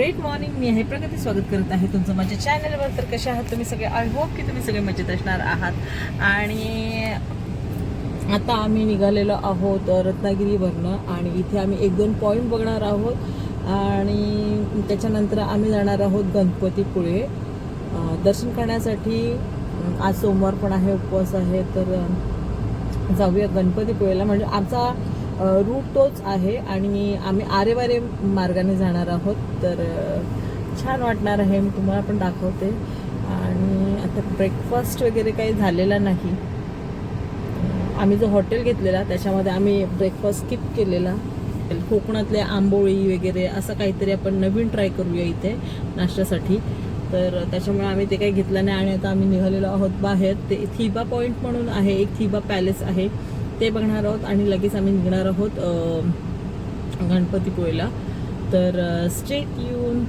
Great morning. मी आहे प्रगती, स्वागत करत आहे तुमचं माझ्या चॅनलवर. तर कसे आहात तुम्ही सगळे? आय होप की तुम्ही सगळे मजेत असणार आहात. आणि आता आम्ही निघालेलो आहोत रत्नागिरीवरनं आणि इथे आम्ही 1-2 पॉईंट बघणार आहोत आणि त्याच्यानंतर आम्ही जाणार आहोत गणपतीपुळे दर्शन करण्यासाठी. आज सोमवार पण आहे, उपवास आहे, तर जाऊया गणपतीपुळेला. म्हणजे आमचा रूट तोच आहे आणि आम्ही आरेवारे मार्गाने जाणार आहोत. तर छान वाटणार आहे, मी तुम्हाला पण दाखवते. आणि आता ब्रेकफास्ट वगैरे काही झालेला नाही. आम्ही जो हॉटेल घेतलेला त्याच्यामध्ये आम्ही ब्रेकफास्ट स्किप केलेला. कोकणातले आंबोळी वगैरे असं काहीतरी आपण नवीन ट्राय करूया इथे नाश्त्यासाठी. तर त्याच्यामुळे आम्ही ते काही घेतलं नाही आणि आता आम्ही निघालेलो आहोत बाहेर. ते थिबा पॉईंट म्हणून आहे, एक थिबा पॅलेस आहे, ते बघणार आहोत आणि लगेच आम्ही निघणार आहोत गणपतीपुळेला. तर स्टे ट्यून.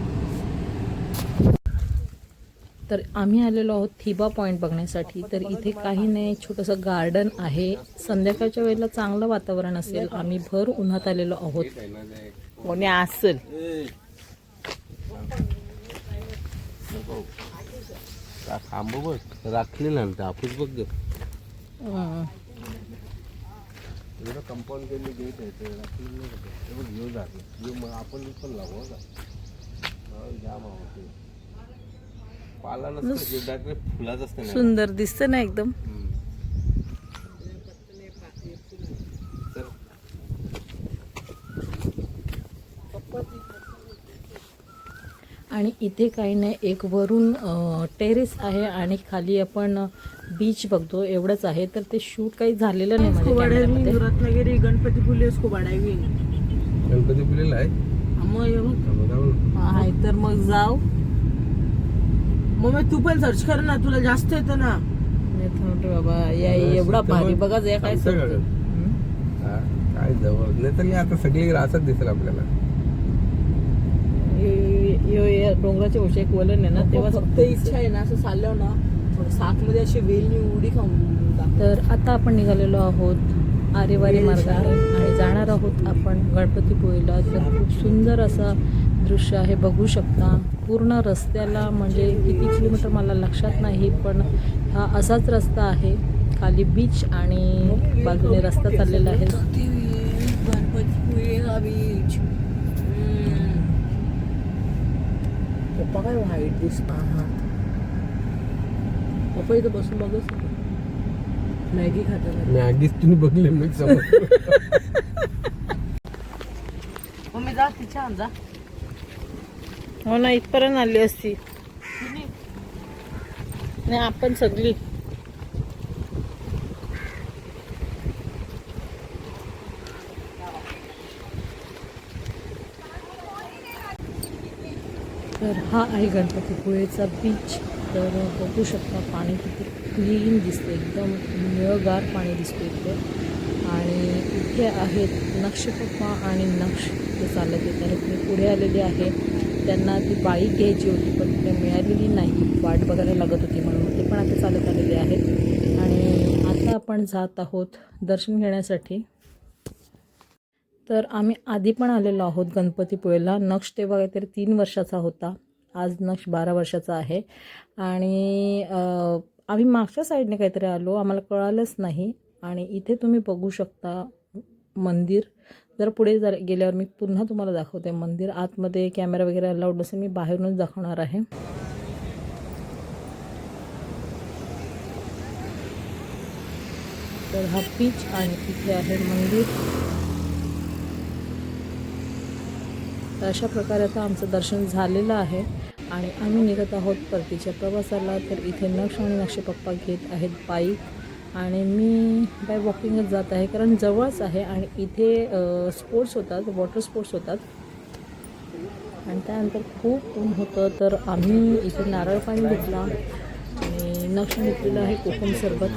तर आम्ही आलेलो आहोत थिबा पॉईंट बघण्यासाठी. तर इथे काही नाही, छोटंसं गार्डन आहे. संध्याकाळच्या वेळेला चांगलं वातावरण असेल. आम्ही भर उन्हात आलेलो आहोत. कोणी असेल आंबो बघ राखले ना हापूस बघ कंपाऊंड केले गेट आहे ते राखले घेऊ जाते मग आपण पण लावू जाम होते पाला नसतं फुलाच असते. सुंदर दिसतं ना एकदम. आणि इथे काही नाही, एक वरून टेरेस आहे आणि खाली आपण बीच बघतो, एवढंच आहे. तर ते शूट काही झालेलं नाही माझ्या कॅमेऱ्यामध्ये. रत्नागिरी गणपतीपुळे स्कूबा डायव्हिंग गणपतीपुळेला आहे आहे. तर मग जाऊ मग तू पण सर्च कर ना, तुला जास्त येतं ना. बाबा या एवढा भारी बघा या काय काय जवळ नाही तर आता सगळी रासच दिसेल आपल्याला. डोंगराच्या उशी एक वलन आहे ना, तेव्हा फक्त इच्छा आहे ना असं चाललं ना थोडं साखमध्ये अशी वेलनी उडी खाऊन. तर आता आपण निघालेलो आहोत आरेवारी मार्गाने आणि जाणार आहोत आपण गणपतीपुळेला. तर खूप सुंदर असा दृश्य आहे, बघू शकता. पूर्ण रस्त्याला म्हणजे किती किलोमीटर मला लक्षात नाही, पण हा असाच रस्ता आहे. खाली बीच आणि बाजूने रस्ता चाललेला आहे. गणपतीपुळे हा बीच. पप्पा काय व्हाईट दिसता. पप्पा इथं बसून बघच मॅगी खातात. मॅगीच तुम्ही बघले मी मम्मी जा तिच्या जा. हो ना, इथपर्यंत आली असती नाही आपण सगळी. तर हा आहे गणपतीपुळेचा बीच. तर बघू शकता पाणी किती क्लीन दिसते, एकदम निळगार पाणी दिसते इथे. आणि इथे आहेत नक्षपप्पा आणि नक्ष ते चालत येत आहेत. ते पुढे आलेले आहे, त्यांना ती बाईक घ्यायची होती पण ते मिळालेली नाही, वाट बघायला लागत होती म्हणून ते पण आता चालत आलेले आहेत. आणि आता आपण जात आहोत दर्शन घेण्यासाठी. तर आम्ही आधी पण आलेलो आहोत गणपतीपुळेला. नक्ष तेव्हा काहीतरी 3 वर्षाचा होता, आज नक्ष 12 वर्षाचा आहे. आणि आम्ही मागच्या साईडने काहीतरी आलो, आम्हाला कळालंच नाही. आणि इथे तुम्ही बघू शकता मंदिर. जर पुढे गेल्यावर मी पुन्हा तुम्हाला दाखवते मंदिर. आतमध्ये कॅमेरा वगैरे अलाउड नसेल, मी बाहेरूनच दाखवणार आहे. तर हा बीच आणि तिथे आहे मंदिर. तर अशा प्रकारे आता आमचं दर्शन झालेलं आहे आणि आम्ही निघत आहोत परतीच्या प्रवासाला. तर इथे नक्ष आणि नक्षपप्पा घेत आहेत बाईक आणि मी बाय वॉकिंगच जात आहे, कारण जवळच आहे. आणि इथे स्पोर्ट्स होतात, वॉटर स्पोर्ट्स होतात. आणि त्यानंतर खूप ऊन होतं, तर आम्ही इथे नारळ पाणी घेतला आणि नक्ष घेतलेलं आहे कोकम सरबत.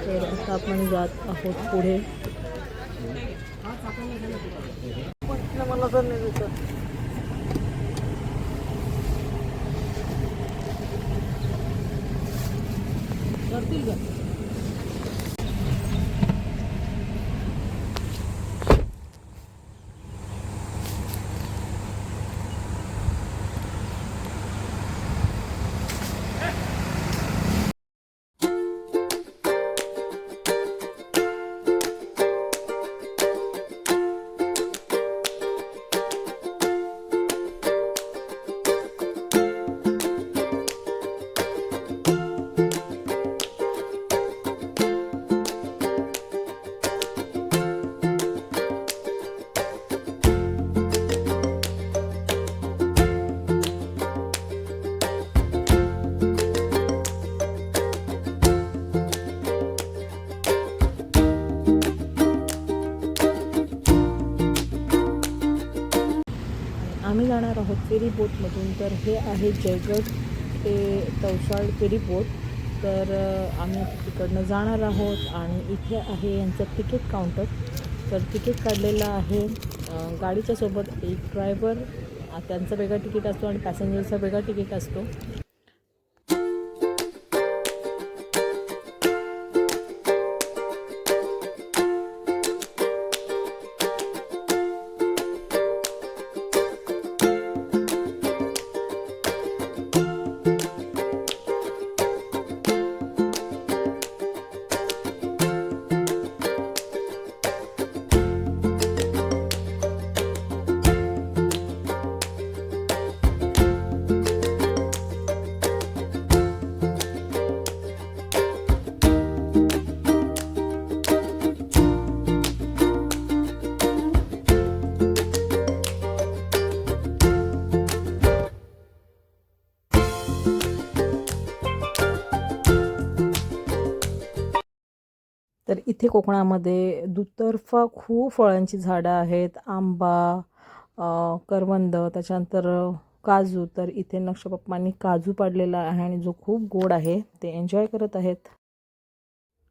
तर आता आपण जात आहोत पुढे. मला तर नाही दिसत. करतील का? फेरी बोटमधून. तर हे आहे जयगड ते तवसाळ फेरी बोट. तर आम्ही आता तिकडनं जाणार आहोत आणि इथे आहे यांचं तिकीट काउंटर. तर तिकीट काढलेलं आहे गाडीच्या सोबत एक ड्रायव्हर, त्यांचा वेगळा तिकीट असतो आणि पॅसेंजरचा वेगळा तिकीट असतो. तर इथे कोकणामध्ये दुतर्फा खूप फळांची झाडं आहेत. आंबा, करवंद, त्याच्यानंतर काजू. तर इथे नक्षपप्पांनी काजू पाडलेला आहे आणि जो खूप गोड आहे, ते एन्जॉय करत आहेत.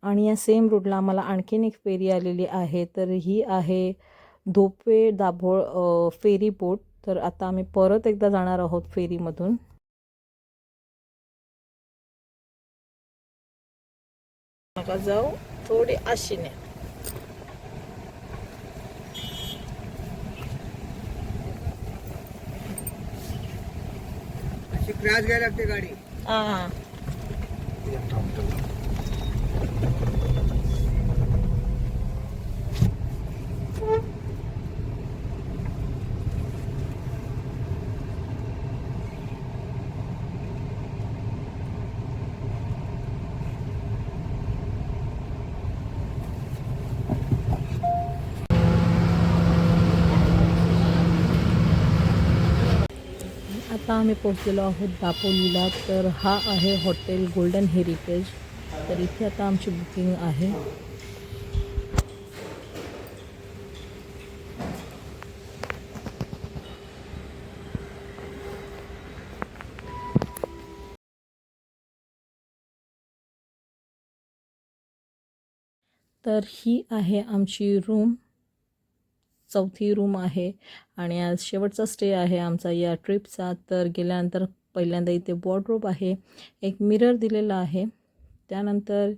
आणि या सेम रूटला आम्हाला आणखीन एक फेरी आलेली आहे. तर ही आहे धोपे दाभोळ फेरी बोट. तर आता आम्ही परत एकदा जाणार आहोत फेरीमधून. नका जाऊ, थोडी आशीने. अशी क्रॅश घ्यायला लागते गाडी. हां आता आम्ही पोहोचलेलो आहोत दापोलीला. तर हा आहे हॉटेल गोल्डन हेरिटेज. तर इथे आता आमची बुकिंग आहे. तर ही आहे आमची रूम, चौथी रूम आहे आणि आज शेवटचा स्टे आहे आमचा या ट्रिपचा. तर गेल्यानंतर पहिल्यांदा इथे वॉर्डरोब आहे, एक मिरर दिलेला आहे. त्यानंतर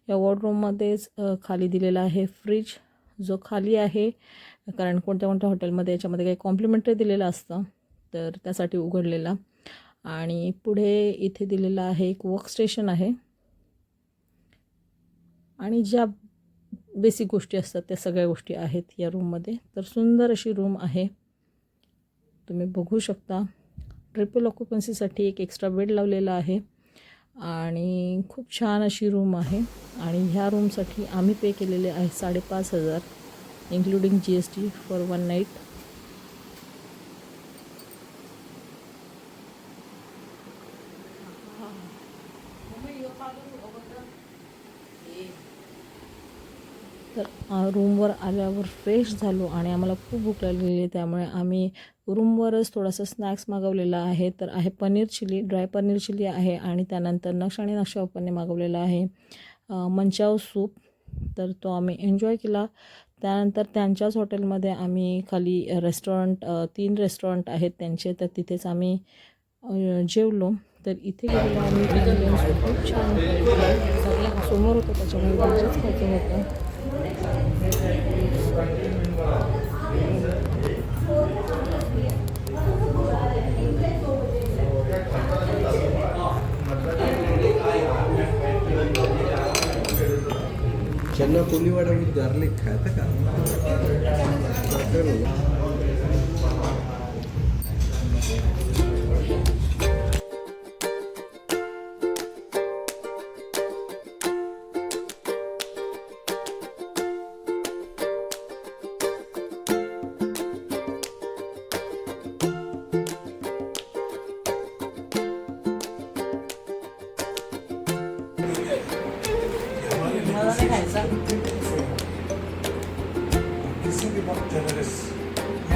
या वॉर्डरोबमध्येच खाली दिलेला आहे फ्रीज, जो खाली आहे कारण कोणत्या कोणत्या हॉटेलमध्ये याच्यामध्ये काही कॉम्प्लिमेंटरी दिलेलं असतं, तर त्यासाठी उघडलेला. आणि पुढे इथे दिलेला आहे एक वर्कस्टेशन आहे आणि ज्या बेसिक गोष्टी असतात त्या सगळ्या गोष्टी आहेत या रूममध्ये. तर सुंदर अशी रूम आहे, तुम्ही बघू शकता. ट्रिपल ऑक्युपन्सीसाठी एक एक्स्ट्रा बेड लावलेला आहे आणि खूप छान अशी रूम आहे. आणि ह्या रूमसाठी आम्ही पे केलेले आहे 5,500 इन्क्लुडिंग GST फॉर 1 नाईट. तर रूमवर आल्यावर फ्रेश झालो आणि आम्हाला खूप भूक लागलेली आहे, त्यामुळे आम्ही रूमवरच थोडासा स्नॅक्स मागवलेला आहे. तर आहे paneer chilli, dry paneer chilli आहे आणि त्यानंतर नक्ष आणि नक्षपप्पांनी मागवलेला आहे मंचाव सूप. तर तो आम्ही एन्जॉय केला. त्यानंतर त्यांच्याच हॉटेलमध्ये आम्ही खाली रेस्टॉरंट, 3 रेस्टॉरंट आहेत त्यांचे, तर तिथेच आम्ही जेवलो. तर इथे गेलेलो आम्ही, खूप छान समोर होतं त्याच्यामुळे त्यांचंच खायचं होतं. चना कोलीवाडा विथ गार्लिक खाता का?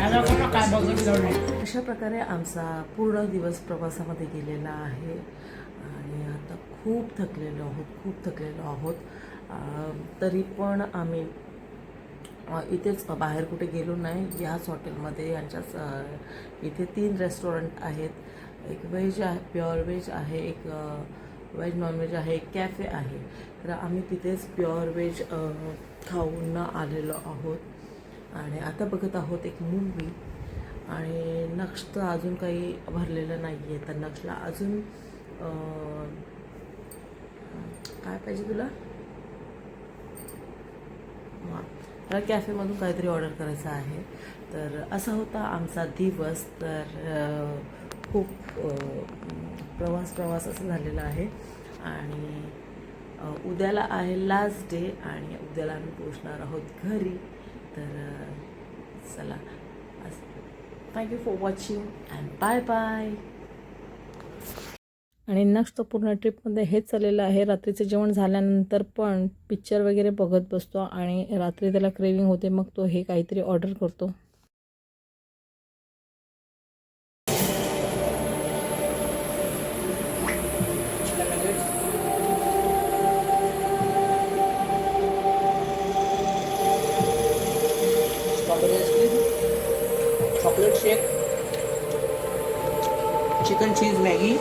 अशा प्रकारे आमचा पूर्ण दिवस प्रवासामध्ये गेलेला आहे आणि आता खूप थकलेलो आहोत. तरी पण आम्ही इथेच बाहेर कुठे गेलो नाही. याच हॉटेलमध्ये यांच्याच इथे 3 रेस्टॉरंट आहेत. एक व्हेज आहे, प्युअर व्हेज आहे, एक व्हेज नॉनव्हेज आहे, एक कॅफे आहे. तर आम्ही तिथेच प्युअर व्हेज खाऊन आलेलो आहोत आणि आता बघत आहोत एक मूवी. आणि नक्ष तर अजून काही भरलेलं नाही आहे. तर नक्षला अजून काय पाहिजे तुला? हां, मला कॅफेमधून काहीतरी ऑर्डर करायचं आहे. तर असा होता आमचा दिवस. तर खूप प्रवास असं झालेला आहे आणि उद्याला आहे लास्ट डे आणि उद्याला आम्ही पोचणार आहोत घरी. तर चला, thank you for watching and bye bye. आणि नेक्स्ट पूर्ण ट्रिपमध्ये हेच चाललेलं आहे. रात्रीचं जेवण झाल्यानंतर पण पिक्चर वगैरे बघत बसतो आणि रात्री त्याला क्रेविंग होते, मग तो हे काहीतरी ऑर्डर करतो. चॉकलेट शेक, चिकन चीज मॅगी,